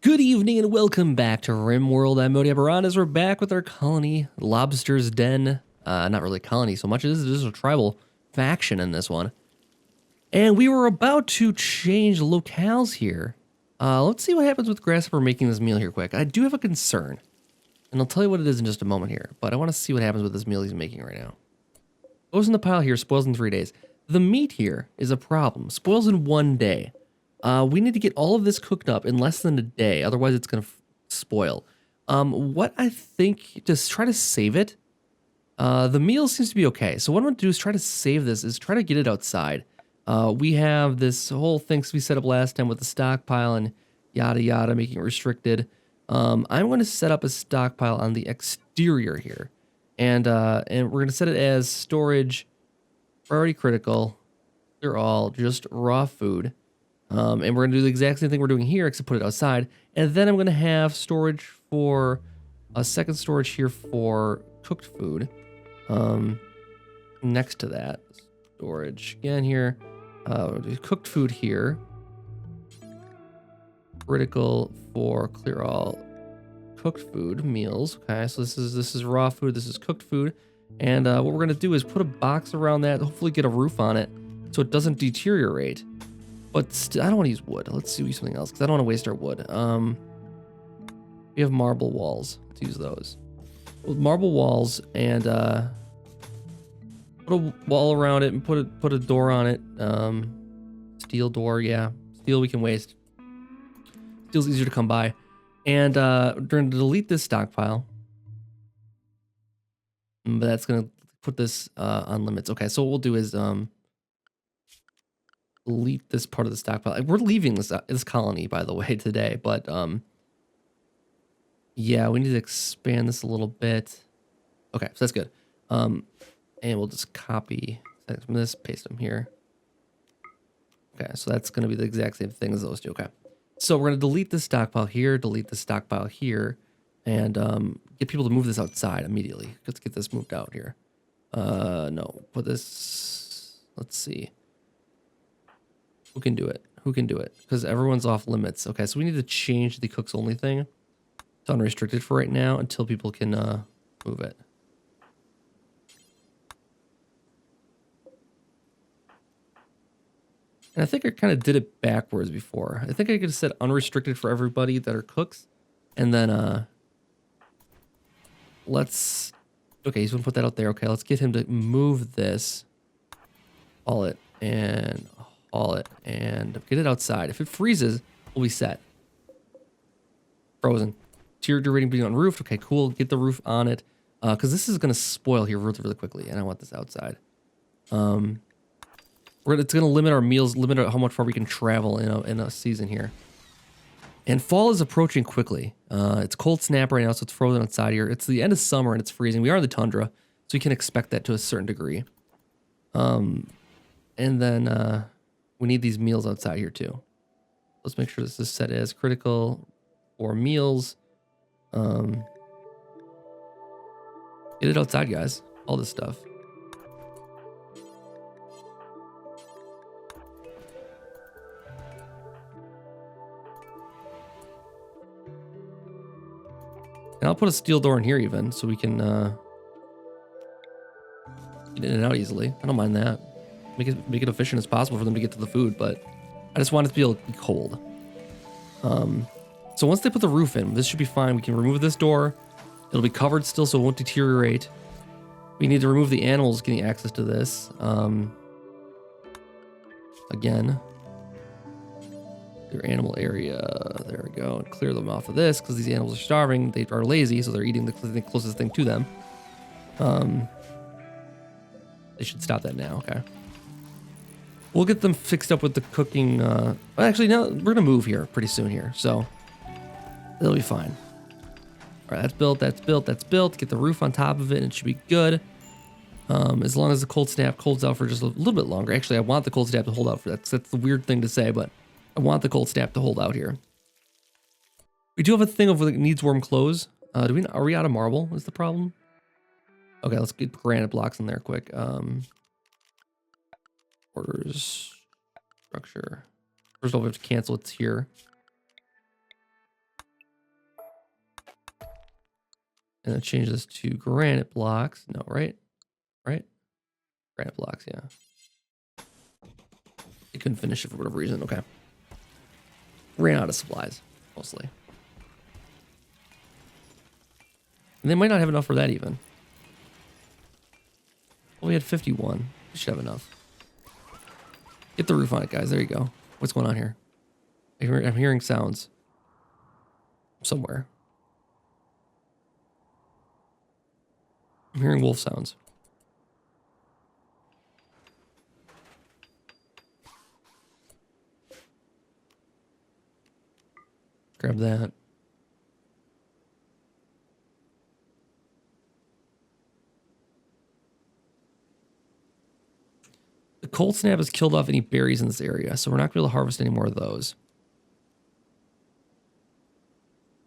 Good evening and welcome back to RimWorld. I'm Modi as we're back with our colony, Lobster's Den. Not really a colony so much, this is a tribal faction in this one. And we were about to change locales here. Let's see what happens with Grasshopper making this meal here quick. I do have a concern, and I'll tell you what it is in just a moment here, but I want to see what happens with this meal he's making right now. Goes in the pile here, spoils in 3 days. The meat here is a problem, spoils in 1 day. We need to get all of this cooked up in less than a day, otherwise it's going to spoil. What I think, just try to save it. The meal seems to be okay, so what I'm going to do is try to save this, is try to get it outside. We have this whole thing we set up last time with the stockpile and yada yada, making it restricted. I'm going to set up a stockpile on the exterior here, and we're going to set it as storage, priority critical, they're all just raw food. And we're going to do the exact same thing we're doing here, except put it outside. And then I'm going to have storage for a second storage here for cooked food. Next to that, storage again here. Cooked food here. Critical for clear all cooked food meals. Okay, so this is raw food. This is cooked food. And what we're going to do is put a box around that. Hopefully get a roof on it so it doesn't deteriorate. But I don't want to use wood. Let's use something else because I don't want to waste our wood. We have marble walls. Let's use those. With marble walls and put a wall around it and put a door on it. Steel door, yeah. Steel we can waste. Steel's easier to come by. And we're going to delete this stockpile. But that's going to put this on limits. Okay, so what we'll do is delete this part of the stockpile. We're leaving this colony, by the way, today, but yeah, we need to expand this a little bit. Okay, so that's good. And we'll just copy from this, paste them here. Okay, so that's going to be the exact same thing as those two. Okay, so we're going to delete this stockpile here, delete the stockpile here, and get people to move this outside immediately. Let's get this moved out here. No, put this. Let's see. Who can do it? Who can do it? Because everyone's off limits. Okay, so we need to change the cooks only thing to unrestricted for right now until people can move it. And I think I kind of did it backwards before. I think I could have said unrestricted for everybody that are cooks. And then let's... Okay, he's going to put that out there. Okay, let's get him to move this. Haul it and... haul it and get it outside. If it freezes, we'll be set. Frozen. Tier rating being on roof. Okay, cool. Get the roof on it. Because this is going to spoil here really, really quickly. And I want this outside. It's going to limit our meals, limit how much far we can travel in a season here. And fall is approaching quickly. It's cold snap right now, so it's frozen outside here. It's the end of summer and it's freezing. We are in the tundra, so you can expect that to a certain degree. And then... we need these meals outside here too. Let's make sure this is set as critical for meals. Get it outside, guys. All this stuff. And I'll put a steel door in here even, so we can get in and out easily. I don't mind that. Make it efficient as possible for them to get to the food, but I just want it to be able to be cold. So once they put the roof in, this should be fine. We can remove this door. It'll be covered still, so it won't deteriorate. We need to remove the animals getting access to this. Again, their animal area. There we go. And clear them off of this because these animals are starving. They are lazy, so they're eating the closest thing to them. They should stop that now. Okay. We'll get them fixed up with the cooking. Actually, no, we're going to move here pretty soon here, so it'll be fine. All right, that's built, that's built, that's built. Get the roof on top of it, and it should be good. As long as the cold snap holds out for just a little bit longer. Actually, I want the cold snap to hold out for that. That's the weird thing to say, but I want the cold snap to hold out here. We do have a thing of it needs warm clothes. Are we out of marble is the problem? Okay, let's get granite blocks in there quick. Orders, structure. First of all, we have to cancel it here. And then change this to granite blocks. No, right? Right? Granite blocks, yeah. They couldn't finish it for whatever reason. Okay. Ran out of supplies, mostly. And they might not have enough for that even. Well, we had 51. We should have enough. Get the roof on it, guys. There you go. What's going on here? I'm hearing sounds. Somewhere. I'm hearing wolf sounds. Grab that. The cold snap has killed off any berries in this area, so we're not going to be able to harvest any more of those.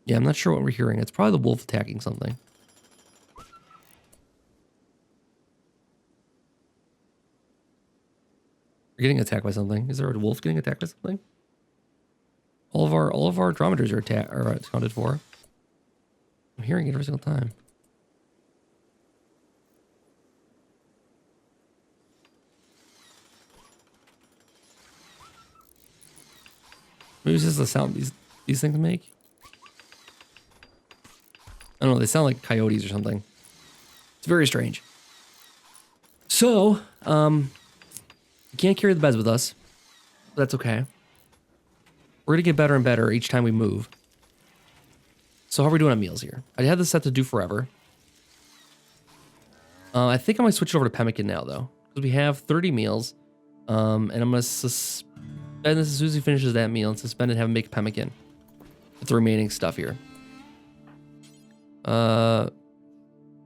Yeah, I'm not sure what we're hearing. It's probably the wolf attacking something. We're getting attacked by something. Is there a wolf getting attacked by something? All of our drometers are accounted for. I'm hearing it every single time. Maybe it's just the sound these things make. I don't know. They sound like coyotes or something. It's very strange. So, we can't carry the beds with us. But that's okay. We're gonna get better and better each time we move. So how are we doing on meals here? I had this set to do forever. I think I might switch it over to pemmican now though, because we have 30 meals. And I'm gonna suspend this as soon as he finishes that meal and suspend it and have him make pemmican with the remaining stuff here. We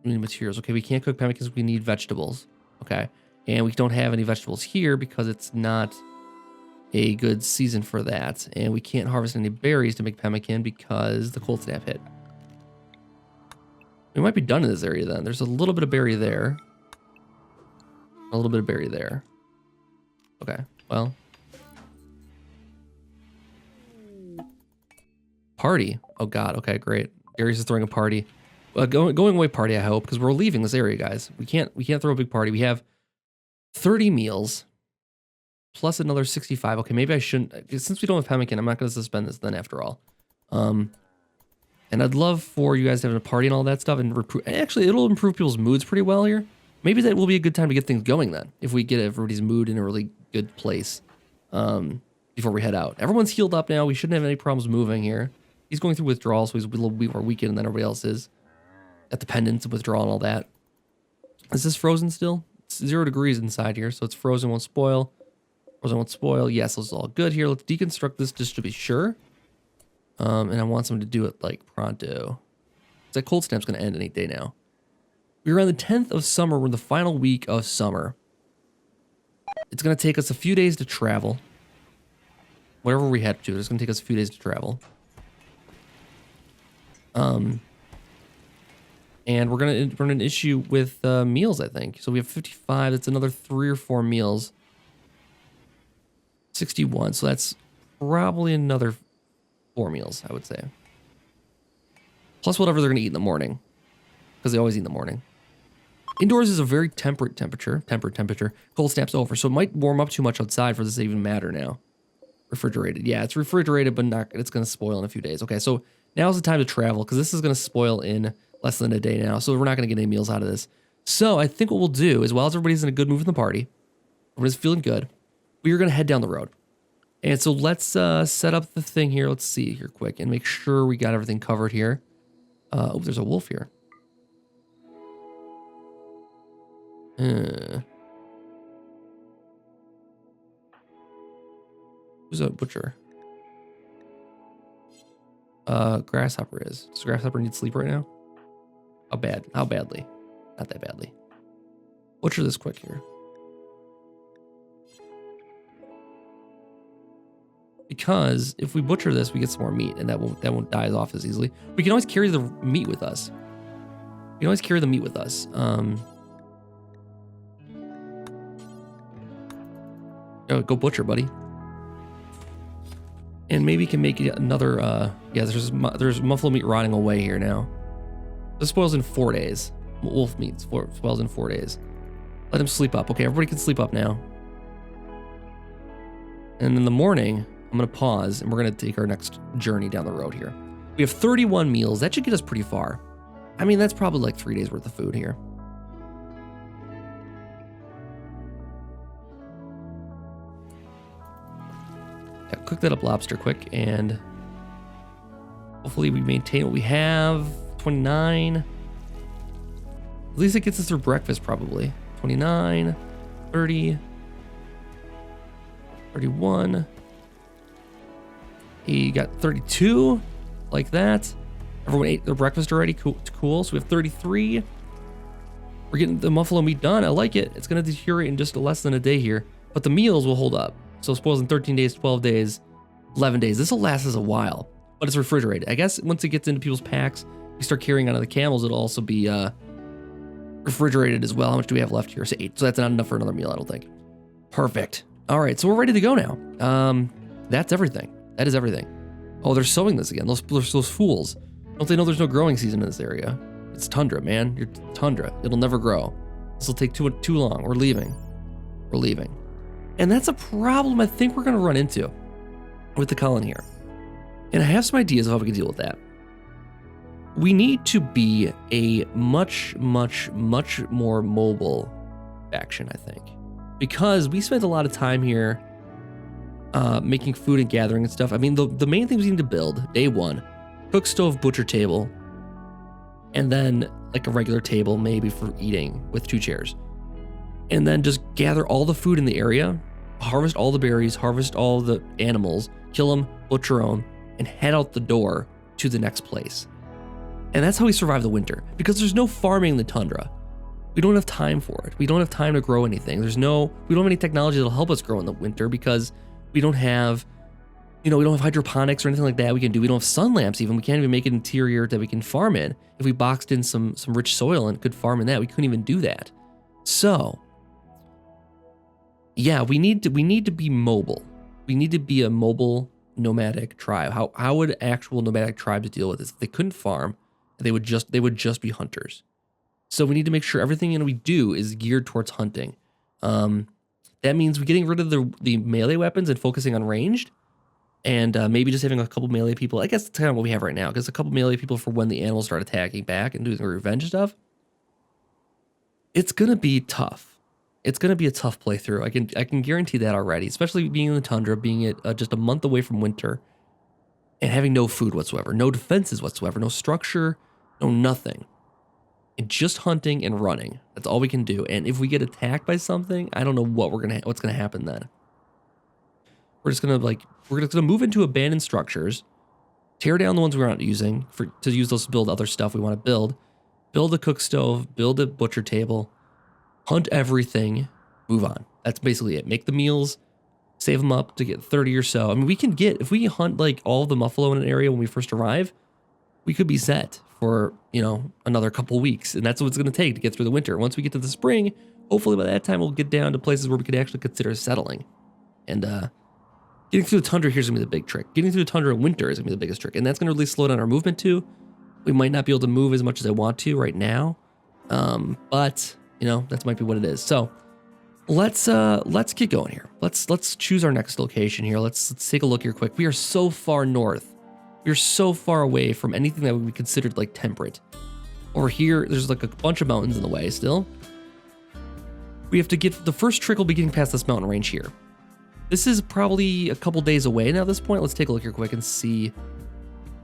need materials. Okay, we can't cook pemmican because we need vegetables. Okay, and we don't have any vegetables here because it's not a good season for that, and we can't harvest any berries to make pemmican because the cold snap hit. We might be done in this area then. There's a little bit of berry there. A little bit of berry there. Okay, well. Party. Oh god, okay, great. Gary's just throwing a party. Going away party, I hope, because we're leaving this area, guys. We can't throw a big party. We have 30 meals. Plus another 65. Okay, maybe I shouldn't. Since we don't have pemmican, I'm not going to suspend this then after all. And I'd love for you guys to have a party and all that stuff. And actually, it'll improve people's moods pretty well here. Maybe that will be a good time to get things going then. If we get everybody's mood in a really good place before we head out. Everyone's healed up now. We shouldn't have any problems moving here. He's going through withdrawal, so he's a little bit more weakened than everybody else is. At dependence and withdrawal and all that. Is this frozen still? It's 0 degrees inside here, so it's frozen, won't spoil. Frozen won't spoil. Yes, this is all good here. Let's deconstruct this just to be sure. And I want someone to do it like pronto. That cold snap's going to end any day now. We're on the 10th of summer. We're in the final week of summer. It's going to take us a few days to travel. Whatever we had to do, it's going to take us a few days to travel. And we're going to run an issue with meals, I think. So we have 55. That's another 3 or 4 meals. 61. So that's probably another 4 meals, I would say. Plus whatever they're going to eat in the morning. Because they always eat in the morning. Indoors is a very temperate temperature. Cold snap's over. So it might warm up too much outside for this to even matter now. Refrigerated. Yeah, it's refrigerated, but it's going to spoil in a few days. Okay, so now's the time to travel. Because this is going to spoil in less than a day now. So we're not going to get any meals out of this. So I think what we'll do is, while everybody's in a good mood in the party, everybody's feeling good, we are going to head down the road. And so let's set up the thing here. Let's see here quick and make sure we got everything covered here. Oh, there's a wolf here. Who's a butcher? Grasshopper is. Does Grasshopper need sleep right now? How bad? How badly? Not that badly. Butcher this quick here. Because if we butcher this, we get some more meat, and that won't die off as easily. We can always carry the meat with us. We can always carry the meat with us. Go butcher, buddy. And maybe can make another. Yeah, there's muffalo meat rotting away here now. This spoils in 4 days. Wolf meat spoils in 4 days. Let him sleep up. Okay, everybody can sleep up now. And in the morning, I'm going to pause and we're going to take our next journey down the road here. We have 31 meals. That should get us pretty far. I mean, that's probably like 3 days worth of food here. Yeah, cook that up lobster quick and hopefully we maintain what we have. 29. At least it gets us through breakfast probably. 29, 30, 31. He got 32, like that. Everyone ate their breakfast already, cool. So we have 33. We're getting the muffalo meat done, I like it. It's gonna deteriorate in just less than a day here, but the meals will hold up. So it spoils in 13 days, 12 days, 11 days. This will last us a while, but it's refrigerated. I guess once it gets into people's packs, you start carrying onto the camels, it'll also be refrigerated as well. How much do we have left here? So 8, so that's not enough for another meal, I don't think. Perfect. All right, so we're ready to go now. That's everything. That is everything. Oh, they're sowing this again. Those fools. Don't they know there's no growing season in this area? It's tundra, man. You're tundra. It'll never grow. This will take too long. We're leaving. We're leaving. And that's a problem I think we're going to run into with the colony here. And I have some ideas of how we can deal with that. We need to be a much more mobile faction, I think. Because we spent a lot of time here making food and gathering and stuff. I mean, the main things we need to build, day one, cook stove, butcher table, and then like a regular table maybe for eating with 2 chairs. And then just gather all the food in the area, harvest all the berries, harvest all the animals, kill them, butcher them, and head out the door to the next place. And that's how we survive the winter, because there's no farming in the tundra. We don't have time for it. We don't have time to grow anything. We don't have any technology that'll help us grow in the winter because we don't have, we don't have hydroponics or anything like that we can do. We don't have sun lamps even. We can't even make an interior that we can farm in. If we boxed in some rich soil and could farm in that, we couldn't even do that. So, yeah, we need to be mobile. We need to be a mobile nomadic tribe. How would actual nomadic tribes deal with this? If they couldn't farm, they would just be hunters. So we need to make sure everything we do is geared towards hunting. That means we're getting rid of the melee weapons and focusing on ranged, and maybe just having a couple melee people. I guess that's kind of what we have right now, because a couple melee people for when the animals start attacking back and doing the revenge stuff. It's gonna be tough. It's gonna be a tough playthrough. I can guarantee that already, especially being in the tundra, being just a month away from winter, and having no food whatsoever, no defenses whatsoever, no structure, no nothing. And just hunting and running. That's all we can do. And if we get attacked by something, I don't know what's gonna happen then. We're just gonna move into abandoned structures, tear down the ones we're not using to use those to build other stuff we want to build a cook stove, build a butcher table, hunt everything, move on. That's basically it. Make the meals, save them up to get 30 or so. I mean, if we hunt like all the muffalo in an area when we first arrive, we could be set for, another couple weeks. And that's what it's going to take to get through the winter. Once we get to the spring, hopefully by that time, we'll get down to places where we could actually consider settling. And getting through the tundra here is going to be the big trick. Getting through the tundra in winter is going to be the biggest trick. And that's going to really slow down our movement too. We might not be able to move as much as I want to right now. But, that might be what it is. So let's get going here. Let's choose our next location here. Let's take a look here quick. We are so far north. We're so far away from anything that would be considered like temperate. Over here, there's like a bunch of mountains in the way still. We have to get, the first trick will be getting past this mountain range here. This is probably a couple days away now at this point. Let's take a look here quick and see.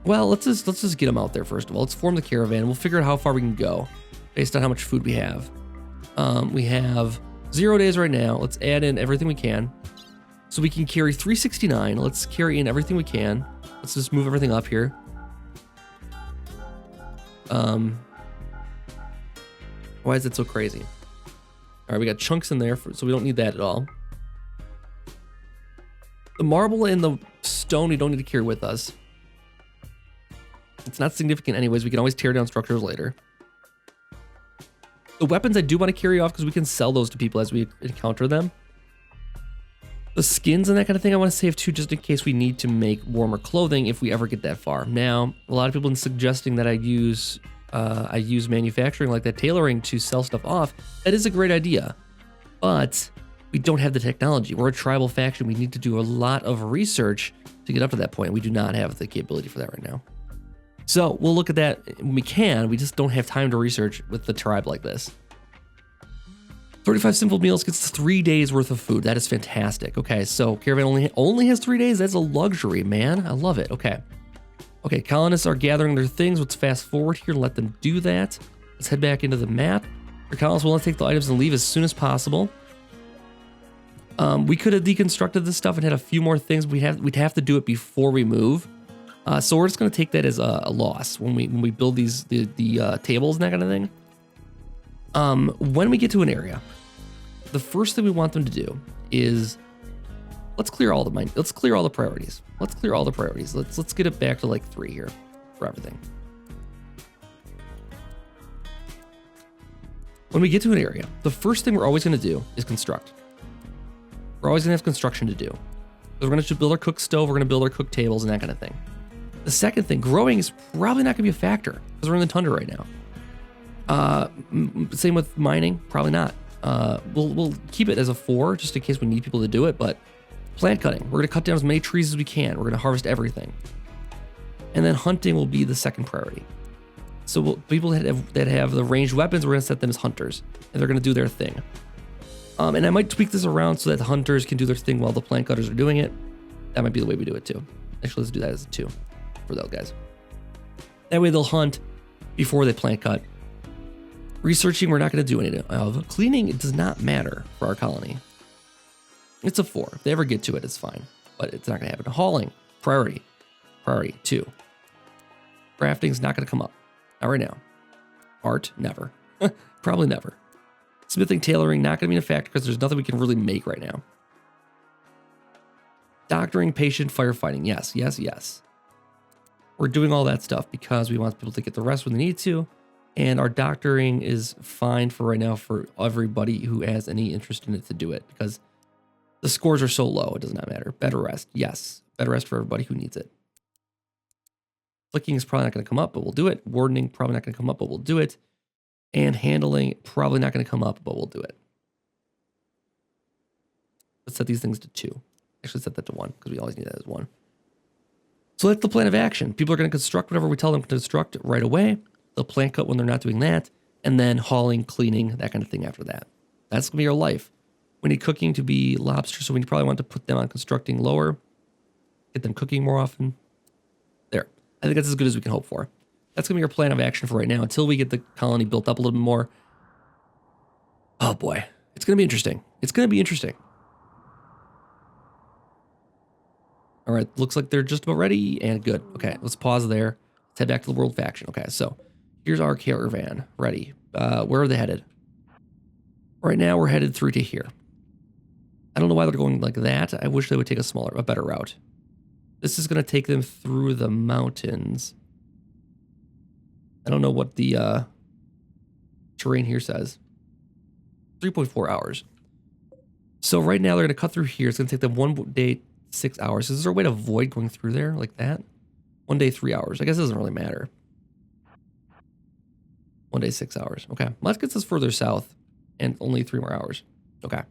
Well, let's just get them out there first of all. Let's form the caravan. We'll figure out how far we can go based on how much food we have. We have 0 days right now. Let's add in everything we can. So we can carry 369. Let's carry in everything we can. Let's just move everything up here. Why is it so crazy? All right, we got chunks in there, so we don't need that at all. The marble and the stone we don't need to carry with us. It's not significant anyways. We can always tear down structures later. The weapons I do want to carry off because we can sell those to people as we encounter them. The skins and that kind of thing I want to save too, just in case we need to make warmer clothing if we ever get that far. Now, a lot of people have been suggesting that I use I use manufacturing like that, tailoring to sell stuff off, that is a great idea. But we don't have the technology. We're a tribal faction. We need to do a lot of research to get up to that point. We do not have the capability for that right now. So we'll look at that when we can. We just don't have time to research with the tribe like this. 35 simple meals gets 3 days worth of food. That is fantastic. Okay, so caravan only has 3 days. That's a luxury, man. I love it. Okay. Okay, colonists are gathering their things. Let's fast forward here and let them do that. Let's head back into the map. Your colonists will want to take the items and leave as soon as possible. We could have deconstructed this stuff and had a few more things. We'd have to do it before we move. So we're just going to take that as a loss when we build these the tables and that kind of thing. When we get to an area, the first thing we want them to do is let's clear all the priorities. Let's clear all the priorities. Let's get it back to like 3 here for everything. When we get to an area, the first thing we're always going to do is construct. We're always going to have construction to do. So we're going to build our cook stove, we're going to build our cook tables and that kind of thing. The second thing, growing is probably not going to be a factor because we're in the tundra right now. Same with mining, probably not. We'll keep it as a 4 just in case we need people to do it, but plant cutting, we're going to cut down as many trees as we can. We're going to harvest everything. And then hunting will be the second priority. So people that have the ranged weapons, we're going to set them as hunters, and they're going to do their thing. And I might tweak this around so that the hunters can do their thing while the plant cutters are doing it. That might be the way we do it too. Actually, let's do that as a 2 for those guys. That way they'll hunt before they plant cut. Researching, we're not going to do any of. Cleaning, it does not matter for our colony. It's a 4. If they ever get to it, it's fine, but it's not going to happen. Hauling, priority 2. Crafting's not going to come up. Not right now. Art, never. Probably never. Smithing, tailoring, not going to be a factor because there's nothing we can really make right now. Doctoring, patient, firefighting. Yes. We're doing all that stuff because we want people to get the rest when they need to. And our doctoring is fine for right now for everybody who has any interest in it to do it because the scores are so low, it does not matter. Better rest, yes. Better rest for everybody who needs it. Flicking is probably not going to come up, but we'll do it. Wardening, probably not going to come up, but we'll do it. And handling, probably not going to come up, but we'll do it. Let's set these things to 2. Actually, set that to 1 because we always need that as 1. So that's the plan of action. People are going to construct whatever we tell them to construct right away. They'll plant cut when they're not doing that. And then hauling, cleaning, that kind of thing after that. That's going to be our life. We need cooking to be lobster, so we probably want to put them on constructing lower. Get them cooking more often. There. I think that's as good as we can hope for. That's going to be our plan of action for right now until we get the colony built up a little bit more. Oh boy. It's going to be interesting. All right. Looks like they're just about ready and good. Okay. Let's pause there. Let's head back to the world faction. Okay. So here's our caravan. Ready. Where are they headed? Right now we're headed through to here. I don't know why they're going like that. I wish they would take a better route. This is going to take them through the mountains. I don't know what the terrain here says. 3.4 hours. So right now they're going to cut through here. It's going to take them 1 day, 6 hours. Is there a way to avoid going through there like that? 1 day, 3 hours. I guess it doesn't really matter. 1 day, 6 hours. Okay. Well, that gets us further south and only 3 more hours. Okay.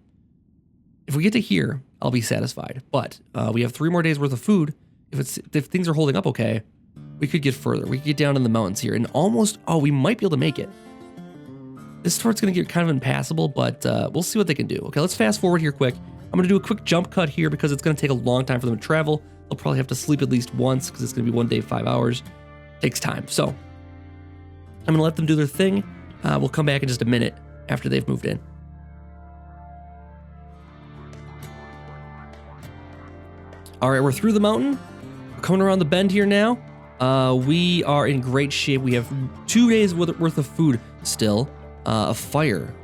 If we get to here, I'll be satisfied. But we have 3 more days worth of food. If things are holding up okay, we could get further. We could get down in the mountains here and almost, we might be able to make it. This part's going to get kind of impassable, but we'll see what they can do. Okay, let's fast forward here quick. I'm going to do a quick jump cut here because it's going to take a long time for them to travel. They'll probably have to sleep at least once because it's going to be 1 day, 5 hours. Takes time. So I'm going to let them do their thing. We'll come back in just a minute after they've moved in. All right, we're through the mountain. We're coming around the bend here now. We are in great shape. We have 2 days worth of food still. A fire.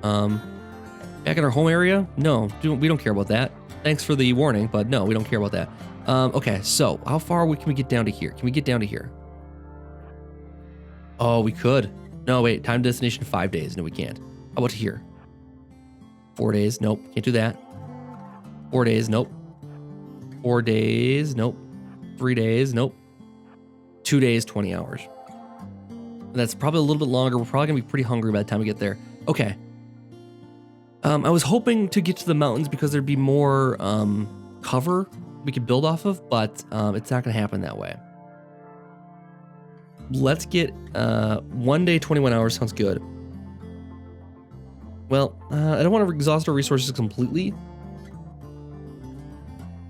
Back in our home area? No, we don't care about that. Thanks for the warning, but no, we don't care about that. Okay, so how far can we get down to here? Can we get down to here? Oh, we could. No, wait, time destination 5 days. No, we can't. How about here? 4 days. Nope, can't do that. 4 days. Nope. 4 days. Nope. 3 days. Nope. 2 days, 20 hours. That's probably a little bit longer. We're probably gonna be pretty hungry by the time we get there. Okay. I was hoping to get to the mountains because there'd be more cover we could build off of, but it's not gonna happen that way. Let's get 1 day, 21 hours sounds good. Well, I don't want to exhaust our resources completely.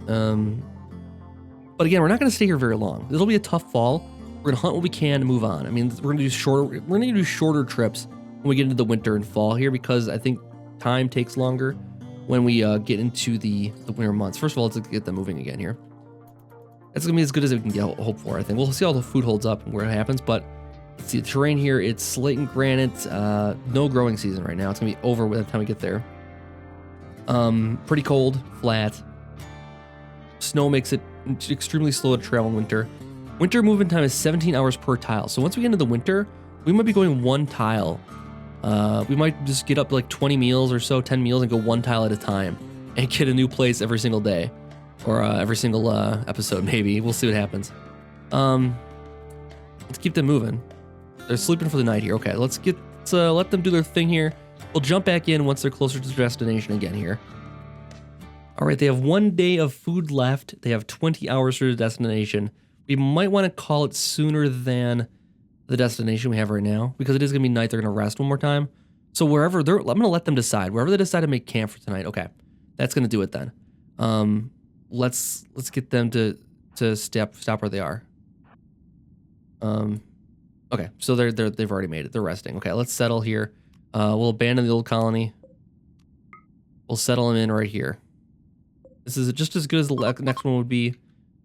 But again, we're not gonna stay here very long. It'll be a tough fall. We're gonna hunt what we can and move on. I mean, we're gonna do shorter trips when we get into the winter and fall here because I think time takes longer when we get into the winter months. First of all, let's get them moving again here. That's gonna be as good as we can hope for, I think. We'll see how the food holds up and where it happens, but let's see the terrain here. It's slate and granite, no growing season right now. It's gonna be over by the time we get there. Pretty cold, flat. Snow makes it extremely slow to travel in winter. Winter movement time is 17 hours per tile. So once we get into the winter, we might be going 1 tile. We might just get up to like 20 meals or so, 10 meals, and go 1 tile at a time and get a new place every single day or every single episode, maybe. We'll see what happens. Let's keep them moving. They're sleeping for the night here. Okay, let's let them do their thing here. We'll jump back in once they're closer to their destination again here. All right, they have 1 day of food left. They have 20 hours to the destination. We might want to call it sooner than the destination we have right now because it is going to be night. They're going to rest one more time. So wherever I'm going to let them decide. Wherever they decide to make camp for tonight. Okay, that's going to do it then. Let's get them to stop where they are. Okay, so they've already made it. They're resting. Okay, let's settle here. We'll abandon the old colony. We'll settle them in right here. This is just as good as the next one would be.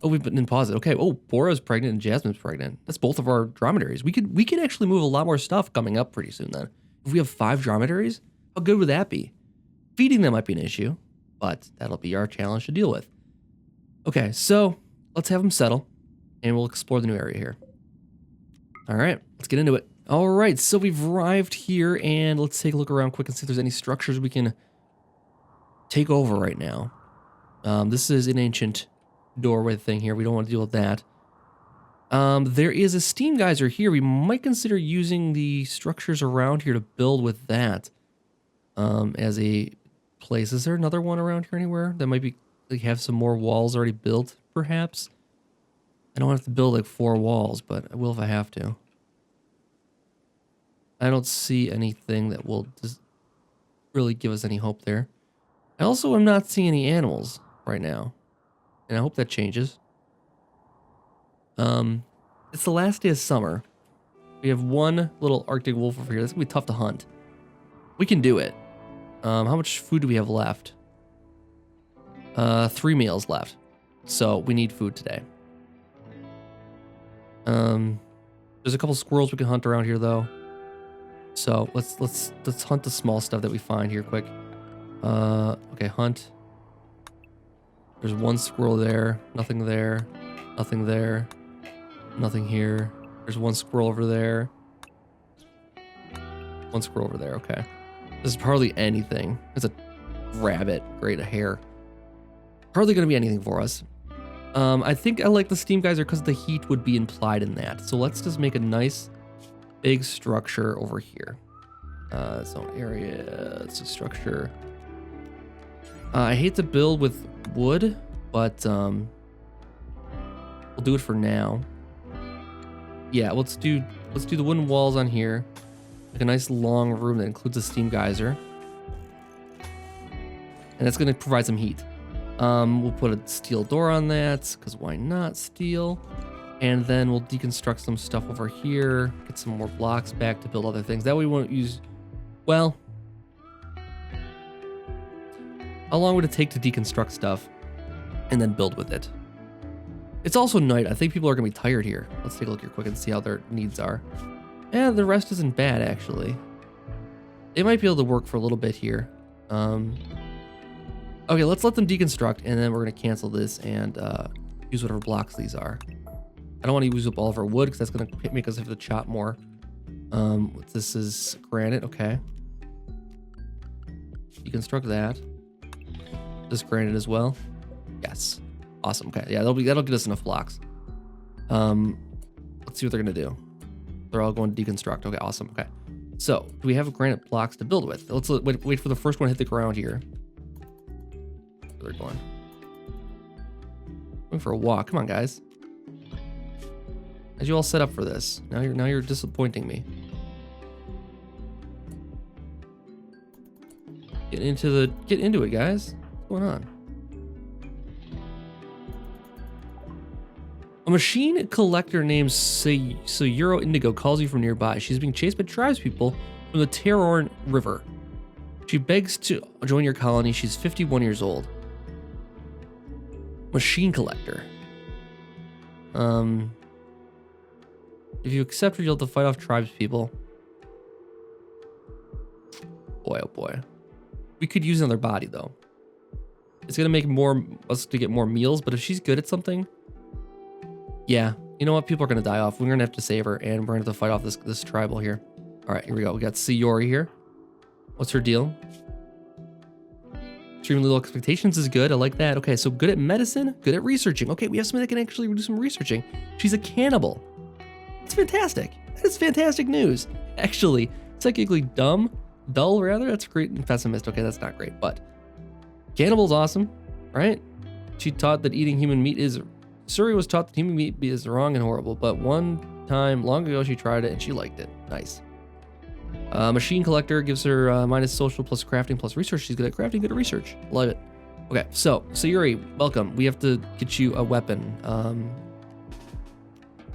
Oh, we've been in pause it. Okay. Oh, Bora's pregnant and Jasmine's pregnant. That's both of our dromedaries. We could actually move a lot more stuff coming up pretty soon then. If we have 5 dromedaries, how good would that be? Feeding them might be an issue, but that'll be our challenge to deal with. Okay, so let's have them settle, and we'll explore the new area here. All right, let's get into it. All right, so we've arrived here, and let's take a look around quick and see if there's any structures we can take over right now. This is an ancient doorway thing here. We don't want to deal with that. There is a steam geyser here. We might consider using the structures around here to build with that as a place. Is there another one around here anywhere that might be like have some more walls already built, perhaps? I don't have to build like 4 walls, but I will if I have to. I don't see anything that will just really give us any hope there. I also am not seeing any animals right now, and I hope that changes. It's the last day of summer. We have 1 little Arctic wolf over here. That's gonna be tough to hunt. We can do it. How much food do we have left? 3 meals left, so we need food today. There's a couple squirrels we can hunt around here though. So let's hunt the small stuff that we find here quick. Okay, hunt. There's 1 squirrel there, nothing there, nothing there, nothing here. There's 1 squirrel over there. 1 squirrel over there, okay. This is hardly anything. It's a rabbit, great, a hare. Hardly gonna be anything for us. I think I like the steam geyser because the heat would be implied in that. So let's just make a nice big structure over here. Zone area, it's a structure. I hate to build with wood, but we'll do it for now. Yeah, let's do the wooden walls on here. Like a nice long room that includes a steam geyser. And that's gonna provide some heat. We'll put a steel door on that, because why not steel? And then we'll deconstruct some stuff over here, get some more blocks back to build other things. That way we won't use, well, how long would it take to deconstruct stuff and then build with it? It's also night. I think people are gonna be tired here. Let's take a look here quick and see how their needs are. Yeah, the rest isn't bad actually. They might be able to work for a little bit here. Okay, let's let them deconstruct, and then we're gonna cancel this and use whatever blocks these are. I don't want to use up all of our wood because that's gonna make us have to chop more. This is granite, okay. Deconstruct that. This granite as well. Yes, awesome. Okay, yeah, that'll get us enough blocks. Let's see what they're gonna do. They're all going to deconstruct. Okay, awesome. Okay. So, do we have granite blocks to build with? Let's wait for the first one to hit the ground here. Where they're going. Going for a walk. Come on, guys. As you all set up for this. Now you're disappointing me. Get into it, guys. What's going on? A machine collector named Sayuro Indigo calls you from nearby. She's being chased by tribespeople from the Terrorn River. She begs to join your colony. She's 51 years old. Machine collector. If you accept her, you'll have to fight off tribespeople. Boy, oh boy. We could use another body though. It's gonna make us to get more meals, but if she's good at something, yeah, you know what? People are gonna die off. We're gonna have to save her, and we're gonna have to fight off this tribal here. All right, here we go. We got Sayori here. What's her deal? Extremely low expectations is good. I like that. Okay, so good at medicine, good at researching. Okay, we have somebody that can actually do some researching. She's a cannibal. It's fantastic. That's fantastic news. Actually, psychically dull rather. That's great and pessimist. Okay, that's not great, but cannibal's awesome, right? She taught that eating human meat is. Suri was taught that human meat is wrong and horrible, but one time long ago she tried it and she liked it. Nice. Machine collector gives her minus social plus crafting plus research. She's good at crafting, good at research. Love it. Okay, so Sayuri, welcome. We have to get you a weapon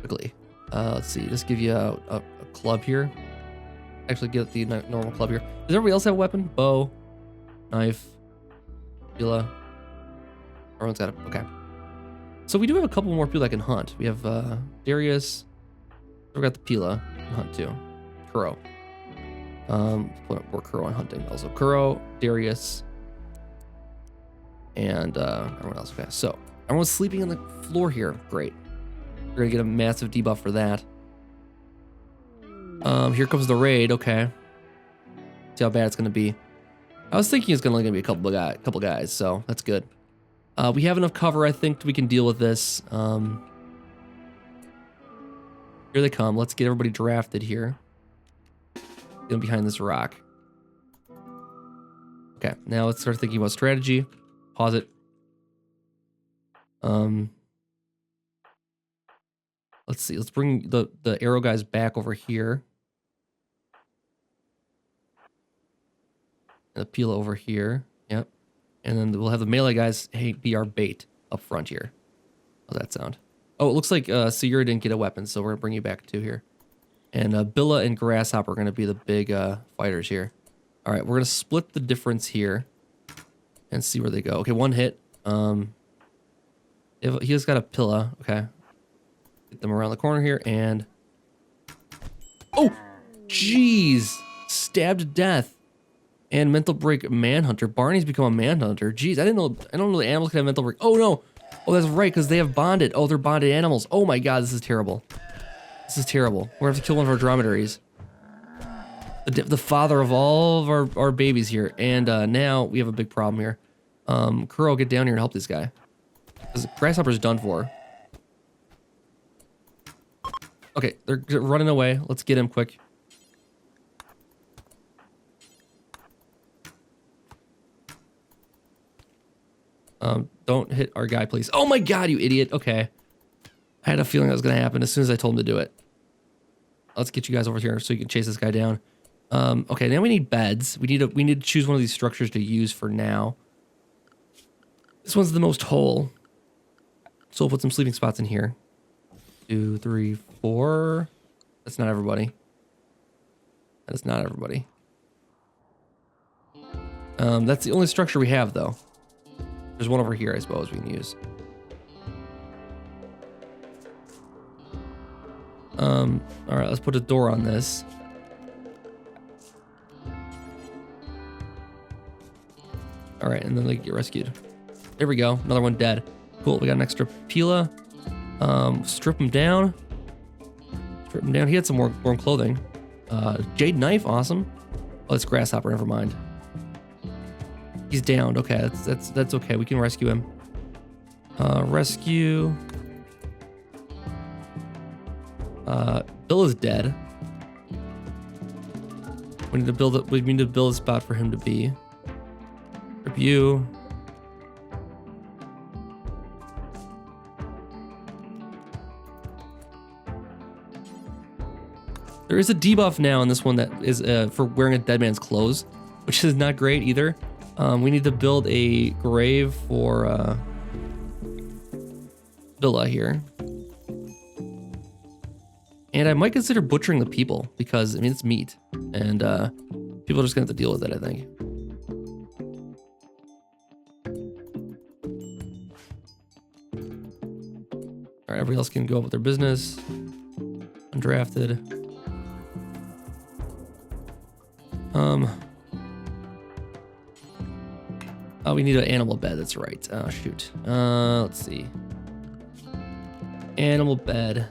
quickly. Let's see. Let's give you a club here. Actually, get the normal club here. Does everybody else have a weapon? Bow, knife, pila. Everyone's got it. Okay. So we do have a couple more people that can hunt. We have Darius. We got the Pila can hunt too. Kuro. We're Kuro on hunting also. Kuro, Darius, and everyone else. Okay, so everyone's sleeping on the floor here. Great. We're gonna get a massive debuff for that. Here comes the raid. Okay. See how bad it's gonna be. I was thinking it's only gonna be a couple guys, so that's good. We have enough cover, I think we can deal with this. Here they come. Let's get everybody drafted here. Get them behind this rock. Okay, now let's start thinking about strategy. Pause it. Let's see. Let's bring the arrow guys back over here. And the Pila over here. Yep. And then we'll have the melee guys be our bait up front here. How's that sound? Oh, it looks like Sayuri didn't get a weapon, so we're going to bring you back too here. And Billa and Grasshopper are going to be the big fighters here. All right, we're going to split the difference here and see where they go. Okay, one hit. He's got a Pilla. Okay. Get them around the corner here and... Oh! Jeez! Stabbed to death. And mental break manhunter. Barney's become a manhunter. Jeez, I don't know the animals can have mental break. Oh no. Oh, that's right, because they have bonded. Oh, they're bonded animals. Oh my god, this is terrible. This is terrible. We're gonna have to kill one of our dromedaries. The father of all of our babies here. And now we have a big problem here. Kuro, get down here and help this guy. Because Grasshopper's done for. Okay, they're running away. Let's get him quick. Don't hit our guy, please. Oh my god, you idiot. Okay. I had a feeling that was going to happen as soon as I told him to do it. Let's get you guys over here so you can chase this guy down. Okay, now we need beds. We need to choose one of these structures to use for now. This one's the most whole. So we'll put some sleeping spots in here. 2, 3, 4. That's not everybody. That is not everybody. That's the only structure we have, though. There's one over here, I suppose, we can use. All right, let's put a door on this. All right, and then they get rescued. There we go, another one dead. Cool, we got an extra Pila. Strip him down. Strip him down. He had some more warm clothing. Jade knife, awesome. Oh, it's Grasshopper, never mind. He's downed. Okay, that's okay. We can rescue him. Rescue. Bill is dead. We need to build it. We need to build a spot for him to be. Review. There is a debuff now on this one that is for wearing a dead man's clothes, which is not great either. We need to build a grave for Villa here. And I might consider butchering the people because, I mean, it's meat. And people are just going to have to deal with it, I think. All right, everybody else can go up with their business. Undrafted. Oh, we need an animal bed. That's right. Oh, shoot. Let's see. Animal bed.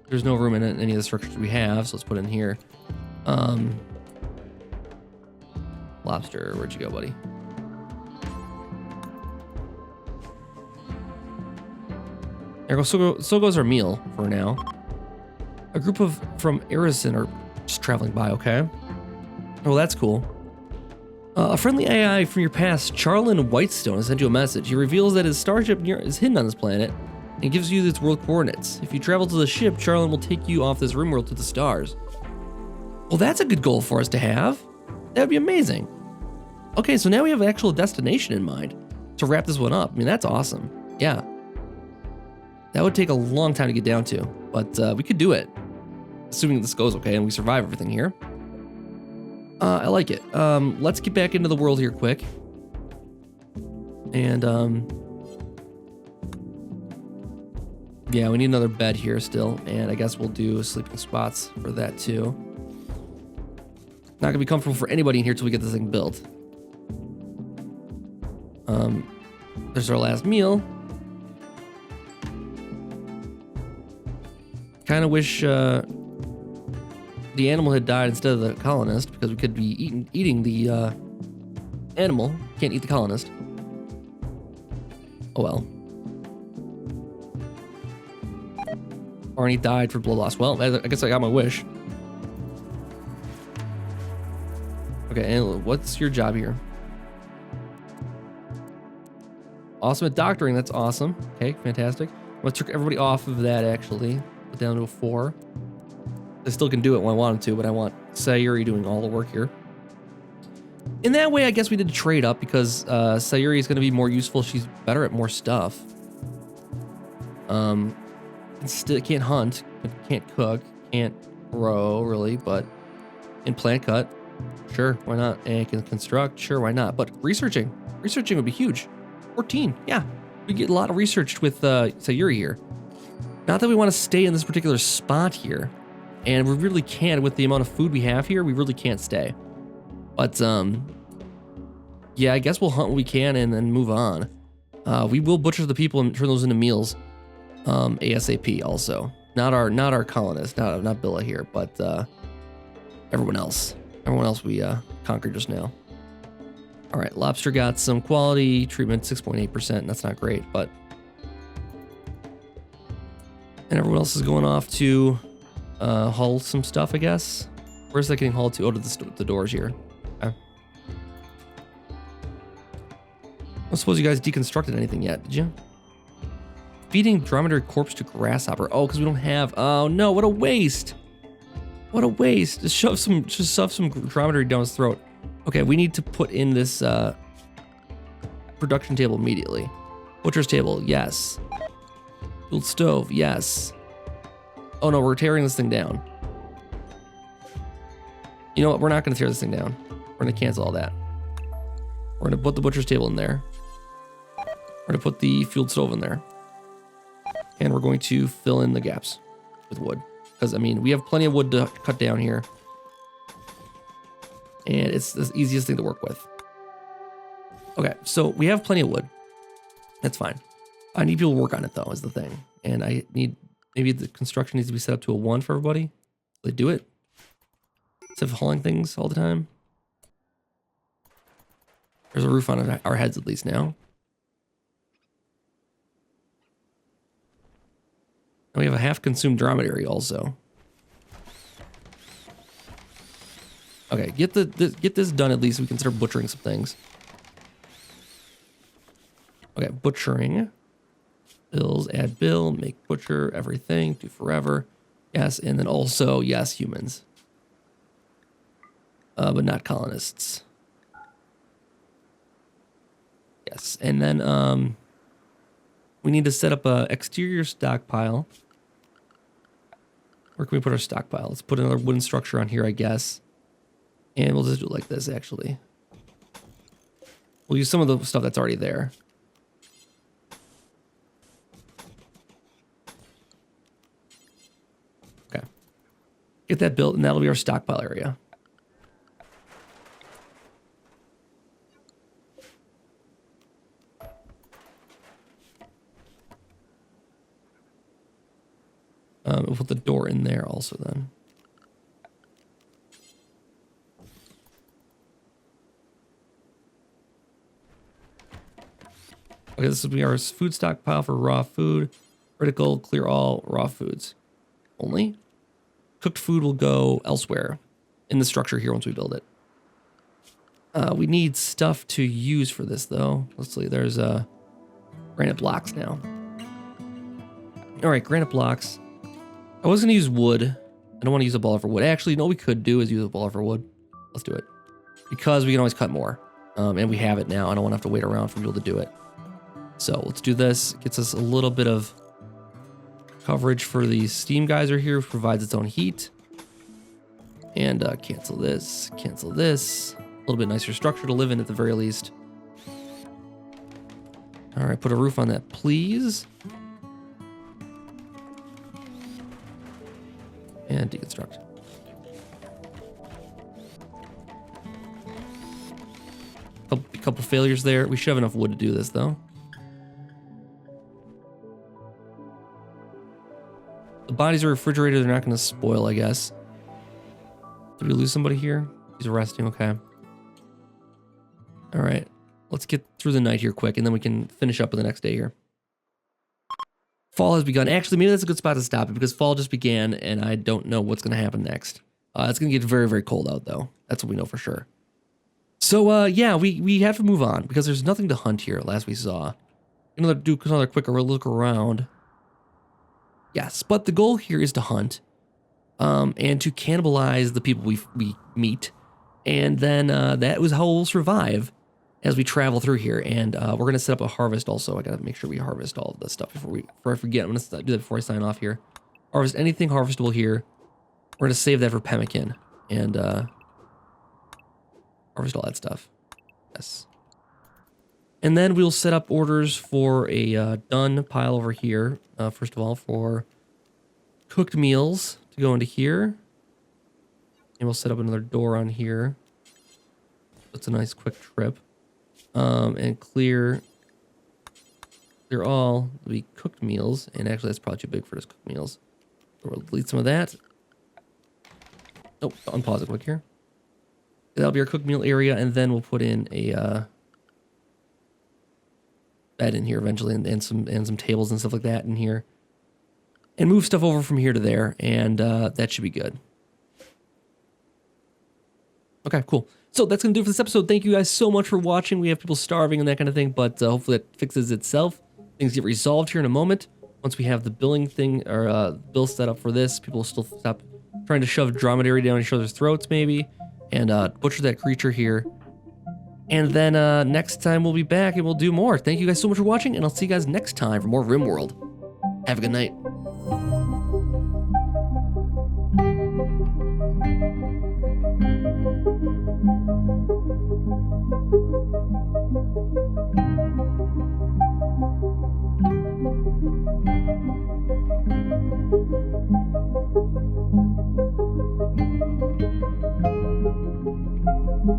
There's no room in any of the structures we have, so let's put it in here. Lobster, where'd you go, buddy? There goes, so goes our meal for now. A group from Arison are just traveling by, okay? Oh, that's cool. A friendly AI from your past, Charlin Whitestone, has sent you a message. He reveals that his starship is hidden on this planet and gives you its world coordinates. If you travel to the ship, Charlin will take you off this RimWorld to the stars. Well, that's a good goal for us to have. That'd be amazing. Okay, so now we have an actual destination in mind to wrap this one up. I mean, that's awesome. Yeah. That would take a long time to get down to, but we could do it. Assuming this goes okay and we survive everything here. I like it. Let's get back into the world here quick. And, yeah, we need another bed here still. And I guess we'll do sleeping spots for that too. Not gonna be comfortable for anybody in here till we get this thing built. There's our last meal. Kind of wish, the animal had died instead of the colonist, because we could be eating the animal. Can't eat the colonist. Oh well. Arnie died for blood loss. Well, I guess I got my wish. Okay, and what's your job here? Awesome at doctoring. That's awesome. Okay, fantastic. Let's take everybody off of that, actually. Put down to a 4. I still can do it when I want to, but I want Sayuri doing all the work here. In that way, I guess we did trade up because Sayuri is going to be more useful. She's better at more stuff. Still can't hunt, can't cook, can't grow really, but in plant cut, sure, why not? And can construct, sure, why not? But researching would be huge. 14, yeah, we get a lot of research with Sayuri here. Not that we want to stay in this particular spot here. And we really can't, with the amount of food we have here, we really can't stay. But, yeah, I guess we'll hunt what we can and then move on. We will butcher the people and turn those into meals, ASAP also. Not our colonists, not Billa here, but, everyone else. Everyone else we, conquered just now. All right, lobster got some quality treatment, 6.8%. That's not great, but... And everyone else is going off to... haul some stuff, I guess. Where's that getting hauled to? Oh, to the doors here. Okay. I don't suppose you guys deconstructed anything yet, did you? Feeding dromedary corpse to grasshopper. Oh, because we don't have. Oh no! What a waste! What a waste! Just shove some dromedary down his throat. Okay, we need to put in this production table immediately. Butcher's table, yes. Fueled stove, yes. Oh no, we're tearing this thing down. You know what? We're not going to tear this thing down. We're going to cancel all that. We're going to put the butcher's table in there. We're going to put the fueled stove in there. And we're going to fill in the gaps with wood. Because, I mean, we have plenty of wood to cut down here. And it's the easiest thing to work with. Okay, so we have plenty of wood. That's fine. I need people to work on it, though, is the thing. And I need... Maybe the construction needs to be set up to a 1 for everybody. They do it. Instead of hauling things all the time. There's a roof on our heads at least now. And we have a half-consumed dromedary also. Okay, get this done at least. We can start butchering some things. Okay, butchering. Bills, add bill, make butcher, everything, do forever. Yes, and then also, yes, humans. But not colonists. Yes, and then we need to set up a exterior stockpile. Where can we put our stockpile? Let's put another wooden structure on here, I guess. And we'll just do it like this, actually. We'll use some of the stuff that's already there. Okay. Get that built, and that'll be our stockpile area. We'll put the door in there also then. Okay, this will be our food stockpile for raw food. Critical, clear all raw foods. Only. Cooked food will go elsewhere in the structure here once we build it. We need stuff to use for this though. Let's see, there's granite blocks now. All right, granite blocks. I was gonna use wood. I don't want to use a baller for wood. Actually, no, we could do is use a baller for wood. Let's do it. Because we can always cut more. And we have it now. I don't want to have to wait around for people to do it. So let's do this. Gets us a little bit of coverage for the steam geyser here, which provides its own heat. And cancel this, cancel this. A little bit nicer structure to live in at the very least. All right, put a roof on that, please. And deconstruct. A couple failures there. We should have enough wood to do this, though. The bodies are refrigerated. They're not going to spoil, I guess. Did we lose somebody here? He's resting. Okay. All right. Let's get through the night here quick, and then we can finish up with the next day here. Fall has begun. Actually, maybe that's a good spot to stop it because fall just began, and I don't know what's going to happen next. It's going to get very, very cold out, though. That's what we know for sure. So, yeah, we have to move on because there's nothing to hunt here, last we saw. Do another quick look around. Yes, but the goal here is to hunt and to cannibalize the people we meet. And then that was how we'll survive as we travel through here. And we're going to set up a harvest also. I got to make sure we harvest all of this stuff before I forget. I'm going to do that before I sign off here. Harvest anything harvestable here. We're going to save that for pemmican and harvest all that stuff. Yes. And then we'll set up orders for a done pile over here. First of all, for cooked meals to go into here. And we'll set up another door on here. That's a nice quick trip. And clear all the cooked meals. And actually, that's probably too big for just cooked meals. So we'll delete some of that. Oh, unpause it quick here. That'll be our cooked meal area, and then we'll put in a bed in here eventually, and some tables and stuff like that in here, and move stuff over from here to there, and that should be good. Okay, cool. So that's gonna do it for this episode. Thank you guys so much for watching. We have people starving and that kind of thing, but hopefully that fixes itself. Things get resolved here in a moment. Once we have the billing thing or bill set up for this, people will still stop trying to shove dromedary down each other's throats, maybe. And butcher that creature here. And then next time we'll be back and we'll do more. Thank you guys so much for watching, and I'll see you guys next time for more RimWorld. Have a good night.